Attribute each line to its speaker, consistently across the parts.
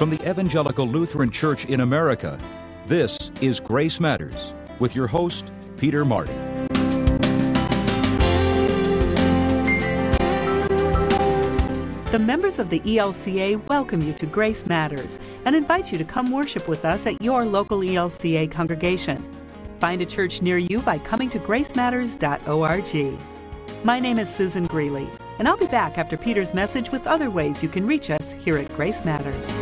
Speaker 1: From the Evangelical Lutheran Church in America, this is Grace Matters with your host, Peter Martin.
Speaker 2: The members of the ELCA welcome you to Grace Matters and invite you to come worship with us at your local ELCA congregation. Find a church near you by coming to gracematters.org. My name is Susan Greeley, and I'll be back after Peter's message with other ways you can reach us here at Grace Matters.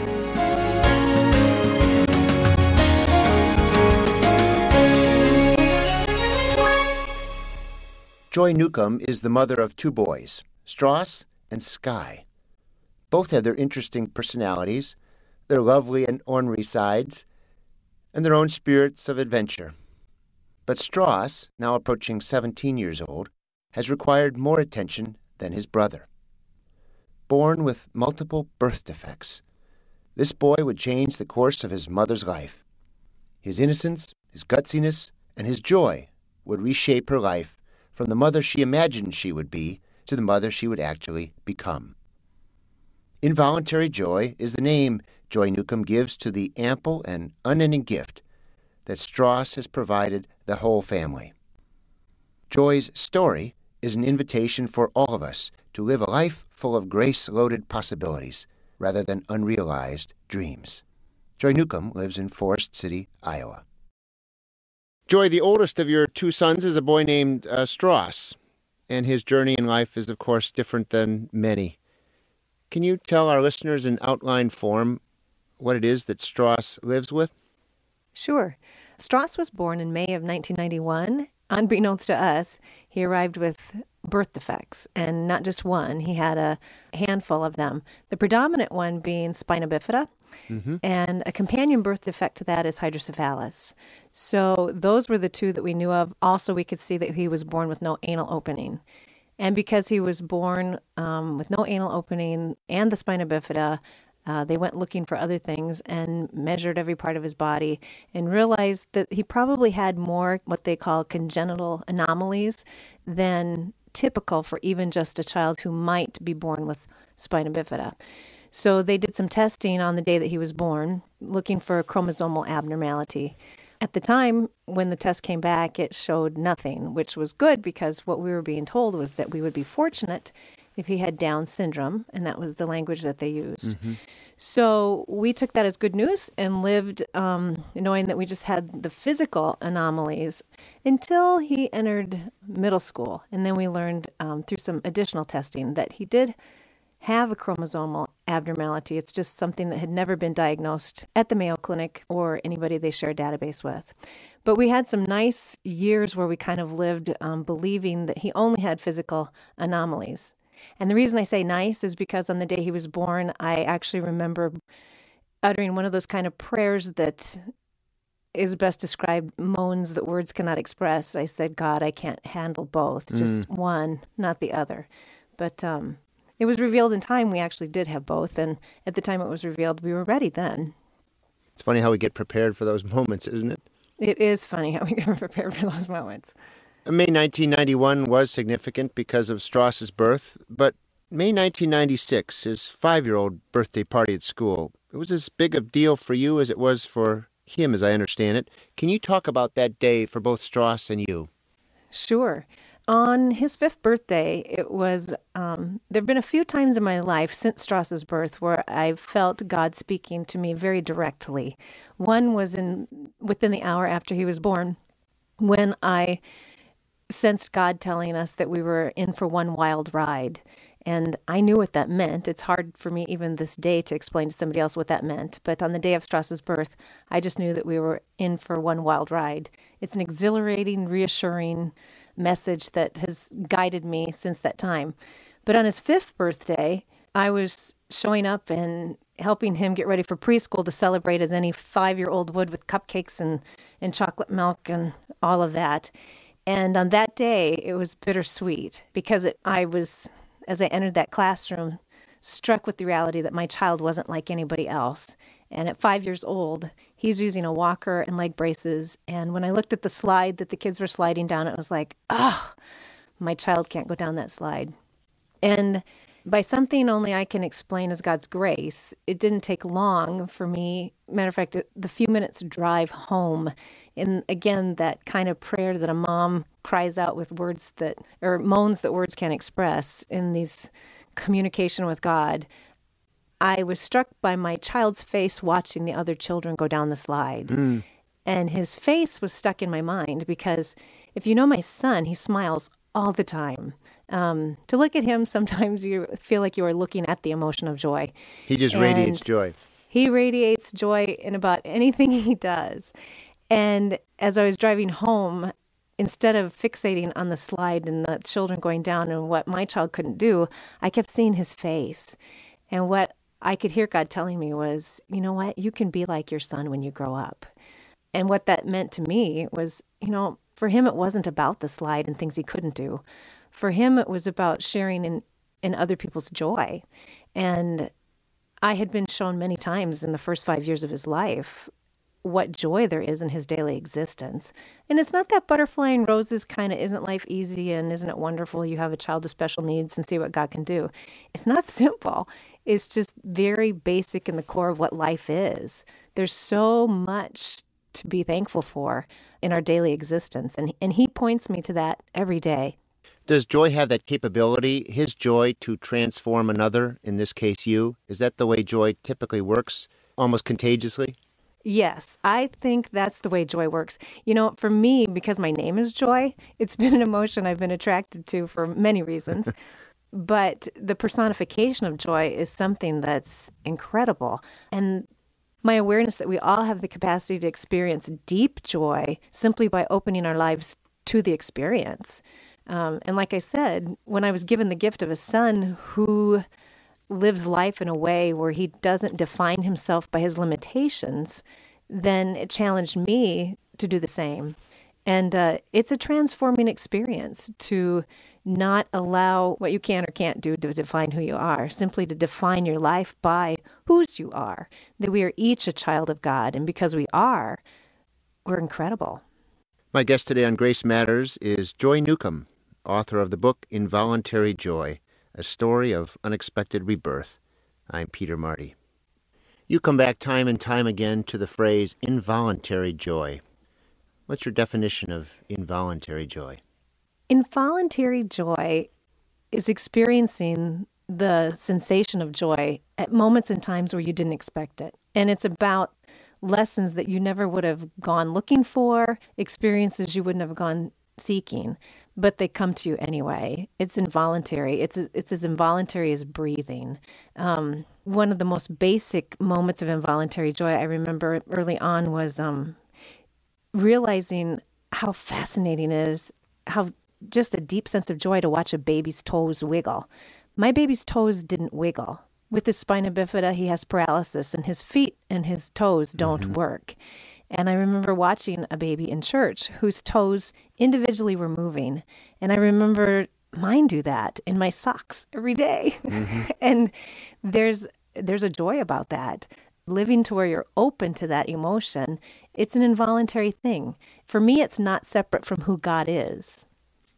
Speaker 3: Joy Newcom is the mother of two boys, Strauss and Sky. Both have their interesting personalities, their lovely and ornery sides, and their own spirits of adventure. But Strauss, now approaching 17 years old, has required more attention than his brother. Born with multiple birth defects, this boy would change the course of his mother's life. His innocence, his gutsiness, and his joy would reshape her life from the mother she imagined she would be to the mother she would actually become. Involuntary joy is the name Joy Newcom gives to the ample and unending gift that Strauss has provided the whole family. Joy's story is an invitation for all of us to live a life full of grace-loaded possibilities rather than unrealized dreams. Joy Newcom lives in Forest City, Iowa. Joy, the oldest of your two sons is a boy named Strauss, and his journey in life is, of course, different than many. Can you tell our listeners in outline form what it is that Strauss lives with?
Speaker 4: Sure. Strauss was born in May of 1991. Unbeknownst to us, he arrived with birth defects, and not just one. He had a handful of them, the predominant one being spina bifida, and a companion birth defect to that is hydrocephalus. So those were the two that we knew of. Also, we could see that he was born with no anal opening. And because he was born with no anal opening and the spina bifida, they went looking for other things and measured every part of his body and realized that he probably had more what they call congenital anomalies than typical for even just a child who might be born with spina bifida. So they did some testing on the day that he was born, looking for a chromosomal abnormality. At the time, when the test came back, it showed nothing, which was good because what we were being told was that we would be fortunate if he had Down syndrome, and that was the language that they used. So we took that as good news and lived knowing that we just had the physical anomalies until he entered middle school. And then we learned through some additional testing that he did have a chromosomal abnormality. It's just something that had never been diagnosed at the Mayo Clinic or anybody they share a database with. But we had some nice years where we kind of lived believing that he only had physical anomalies. And the reason I say nice is because on the day he was born, I actually remember uttering one of those kind of prayers that is best described, moans that words cannot express. I said, God, I can't handle both, just one, not the other. But it was revealed in time we actually did have both, and at the time it was revealed, we were ready then.
Speaker 3: It's funny how we get prepared for those moments, isn't it?
Speaker 4: It is funny how we get prepared for those moments.
Speaker 3: May 1991 was significant because of Strauss's birth, but May 1996, his 5-year-old birthday party at school, it was as big a deal for you as it was for him, as I understand it. Can you talk about that day for both Strauss and you?
Speaker 4: Sure. On his 5th birthday, it was, there have been a few times in my life since Strauss's birth where I felt God speaking to me very directly. One was within the hour after he was born, when I sensed God telling us that we were in for one wild ride. And I knew what that meant. It's hard for me even this day to explain to somebody else what that meant. But on the day of Strauss's birth, I just knew that we were in for one wild ride. It's an exhilarating, reassuring message that has guided me since that time. But on his 5th birthday, I was showing up and helping him get ready for preschool to celebrate as any 5-year-old would with cupcakes and chocolate milk and all of that. And on that day, it was bittersweet because I was, as I entered that classroom, struck with the reality that my child wasn't like anybody else. And at 5 years old, he's using a walker and leg braces. And when I looked at the slide that the kids were sliding down, it was like, oh, my child can't go down that slide. And by something only I can explain as God's grace, it didn't take long for me. Matter of fact, the few minutes drive home, and again, that kind of prayer that a mom cries out with words or moans that words can't express in these communication with God, I was struck by my child's face watching the other children go down the slide. And his face was stuck in my mind because if you know my son, he smiles all the time. To look at him, sometimes you feel like you are looking at the emotion of joy.
Speaker 3: He just radiates joy.
Speaker 4: He radiates joy in about anything he does. And as I was driving home, instead of fixating on the slide and the children going down and what my child couldn't do, I kept seeing his face. And what I could hear God telling me was, you know what, you can be like your son when you grow up. And what that meant to me was, for him, it wasn't about the slide and things he couldn't do. For him, it was about sharing in other people's joy. And I had been shown many times in the first 5 years of his life what joy there is in his daily existence. And it's not that butterfly and roses kind of isn't life easy and isn't it wonderful you have a child with special needs and see what God can do. It's not simple. It's just very basic in the core of what life is. There's so much to be thankful for in our daily existence. And he points me to that every day.
Speaker 3: Does joy have that capability, his joy, to transform another, in this case you? Is that the way joy typically works, almost contagiously?
Speaker 4: Yes, I think that's the way joy works. For me, because my name is Joy, it's been an emotion I've been attracted to for many reasons. But the personification of joy is something that's incredible. And my awareness that we all have the capacity to experience deep joy simply by opening our lives to the experience. And like I said, when I was given the gift of a son who lives life in a way where he doesn't define himself by his limitations, then it challenged me to do the same. And it's a transforming experience to not allow what you can or can't do to define who you are, simply to define your life by whose you are, that we are each a child of God. And because we are, we're incredible.
Speaker 3: My guest today on Grace Matters is Joy Newcom, author of the book Involuntary Joy, a story of unexpected rebirth. I'm Peter Marty. You come back time and time again to the phrase involuntary joy. What's your definition of involuntary joy?
Speaker 4: Involuntary joy is experiencing the sensation of joy at moments and times where you didn't expect it. And it's about lessons that you never would have gone looking for, experiences you wouldn't have gone seeking, but they come to you anyway. It's involuntary. It's as involuntary as breathing. One of the most basic moments of involuntary joy I remember early on was realizing how fascinating it is, how just a deep sense of joy to watch a baby's toes wiggle. My baby's toes didn't wiggle. With his spina bifida, he has paralysis, and his feet and his toes don't work. And I remember watching a baby in church whose toes individually were moving. And I remember mine do that in my socks every day. And there's a joy about that. Living to where you're open to that emotion, it's an involuntary thing. For me, it's not separate from who God is.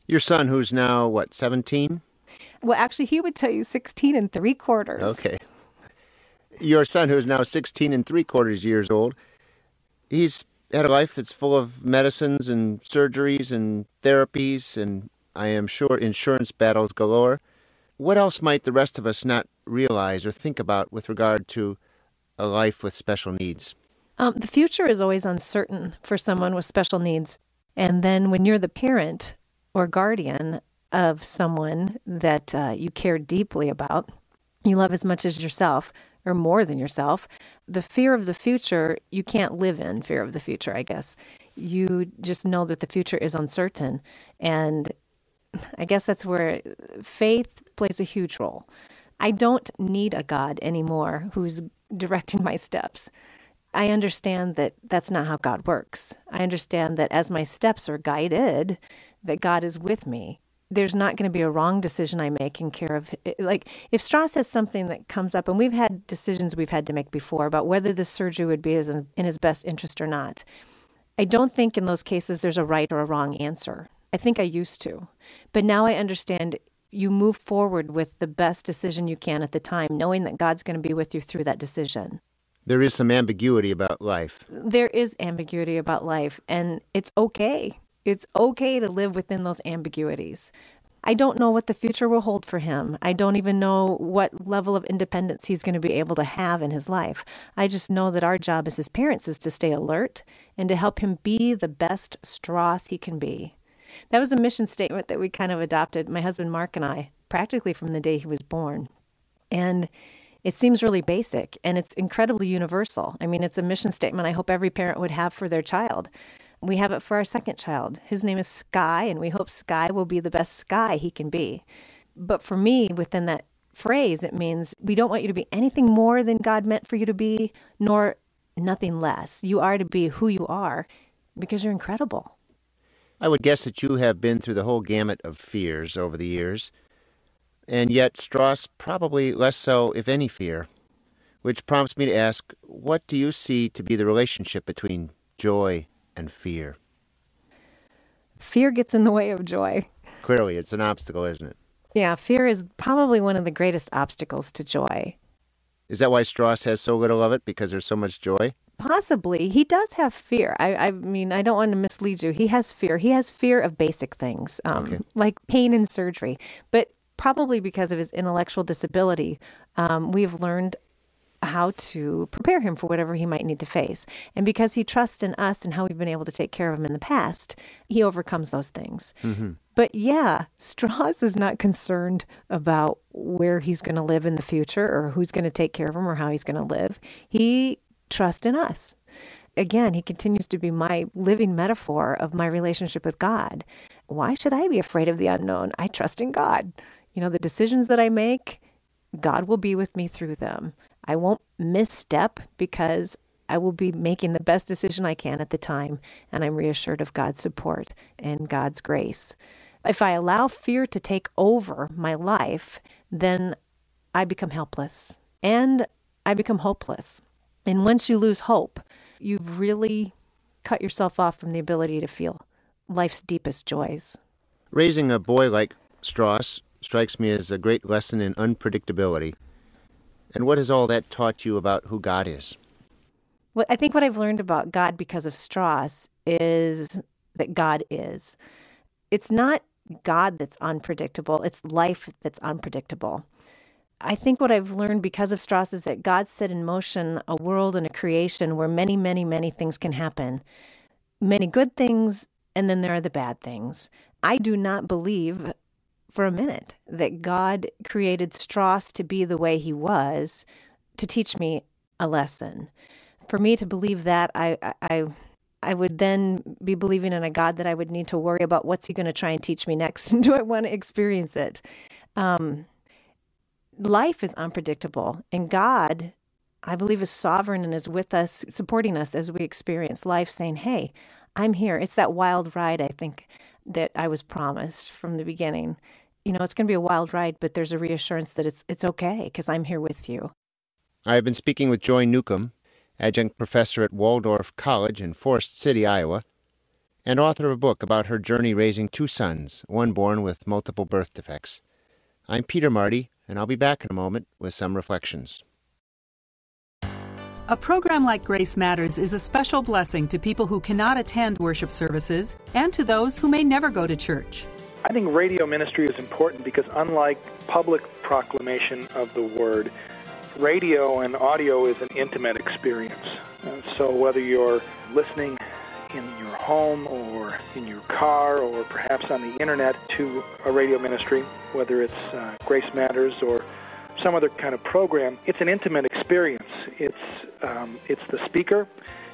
Speaker 3: Your son, who's now, 17?
Speaker 4: Well, actually, he would tell you 16 3/4.
Speaker 3: Okay. Your son, who's now 16 3/4 years old, he's had a life that's full of medicines and surgeries and therapies and, I am sure, insurance battles galore. What else might the rest of us not realize or think about with regard to a life with special needs?
Speaker 4: The future is always uncertain for someone with special needs. And then when you're the parent or guardian of someone that you care deeply about, you love as much as yourself or more than yourself, the fear of the future, you can't live in fear of the future, I guess. You just know that the future is uncertain. And I guess that's where faith plays a huge role. I don't need a God anymore who's directing my steps. I understand that that's not how God works. I understand that as my steps are guided, that God is with me. There's not going to be a wrong decision I make in care of, like if Strauss has something that comes up, and we've had decisions we've had to make before about whether the surgery would be in his best interest or not. I don't think in those cases there's a right or a wrong answer. I think I used to. But now I understand you move forward with the best decision you can at the time, knowing that God's going to be with you through that decision.
Speaker 3: There is some ambiguity about life.
Speaker 4: There is ambiguity about life, and it's okay. It's okay to live within those ambiguities. I don't know what the future will hold for him. I don't even know what level of independence he's going to be able to have in his life. I just know that our job as his parents is to stay alert and to help him be the best Strauss he can be. That was a mission statement that we kind of adopted, my husband Mark and I, practically from the day he was born. And it seems really basic, and it's incredibly universal. I mean, it's a mission statement I hope every parent would have for their child. We have it for our second child. His name is Sky, and we hope Sky will be the best Sky he can be. But for me, within that phrase, it means we don't want you to be anything more than God meant for you to be, nor nothing less. You are to be who you are because you're incredible.
Speaker 3: I would guess that you have been through the whole gamut of fears over the years, and yet Strauss probably less so, if any, fear, which prompts me to ask, what do you see to be the relationship between joy and fear?
Speaker 4: Fear gets in the way of joy.
Speaker 3: Clearly, it's an obstacle, isn't it?
Speaker 4: Yeah, fear is probably one of the greatest obstacles to joy.
Speaker 3: Is that why Strauss has so little of it, because there's so much joy?
Speaker 4: Possibly. He does have fear. I mean, I don't want to mislead you. He has fear. He has fear of basic things, like pain and surgery. But probably because of his intellectual disability, we've learned how to prepare him for whatever he might need to face. And because he trusts in us and how we've been able to take care of him in the past, he overcomes those things. Mm-hmm. But yeah, Strauss is not concerned about where he's going to live in the future or who's going to take care of him or how he's going to live. He trusts in us. Again, he continues to be my living metaphor of my relationship with God. Why should I be afraid of the unknown? I trust in God. You know, the decisions that I make, God will be with me through them. I won't misstep because I will be making the best decision I can at the time, and I'm reassured of God's support and God's grace. If I allow fear to take over my life, then I become helpless and I become hopeless. And once you lose hope, you've really cut yourself off from the ability to feel life's deepest joys.
Speaker 3: Raising a boy like Strauss strikes me as a great lesson in unpredictability. And what has all that taught you about who God is?
Speaker 4: Well, I think what I've learned about God because of Strauss is that God is. It's not God that's unpredictable. It's life that's unpredictable. I think what I've learned because of Strauss is that God set in motion a world and a creation where many, many, many things can happen. Many good things, and then there are the bad things. I do not believe for a minute that God created Strauss to be the way he was to teach me a lesson. For me to believe that, I would then be believing in a God that I would need to worry about what's he going to try and teach me next, and do I want to experience it? Life is unpredictable, and God, I believe, is sovereign and is with us, supporting us as we experience life, saying, hey, I'm here. It's that wild ride, I think, that I was promised from the beginning. You know, it's going to be a wild ride, but there's a reassurance that it's okay because I'm here with you.
Speaker 3: I have been speaking with Joy Newcom, adjunct professor at Waldorf College in Forest City, Iowa, and author of a book about her journey raising two sons, one born with multiple birth defects. I'm Peter Marty, and I'll be back in a moment with some reflections.
Speaker 2: A program like Grace Matters is a special blessing to people who cannot attend worship services and to those who may never go to church.
Speaker 5: I think radio ministry is important because unlike public proclamation of the word, radio and audio is an intimate experience. So whether you're listening in your home or in your car or perhaps on the internet to a radio ministry, whether it's Grace Matters or some other kind of program, it's an intimate experience. It's the speaker,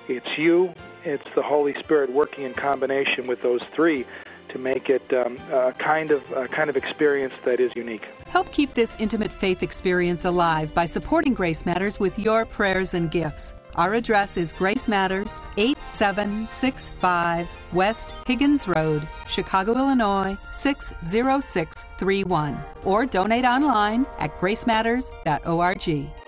Speaker 5: it's you, it's the Holy Spirit working in combination with those three to make it a kind of experience that is unique.
Speaker 2: Help keep this intimate faith experience alive by supporting Grace Matters with your prayers and gifts. Our address is Grace Matters, 8765 West Higgins Road, Chicago, Illinois, 60631. Or donate online at gracematters.org.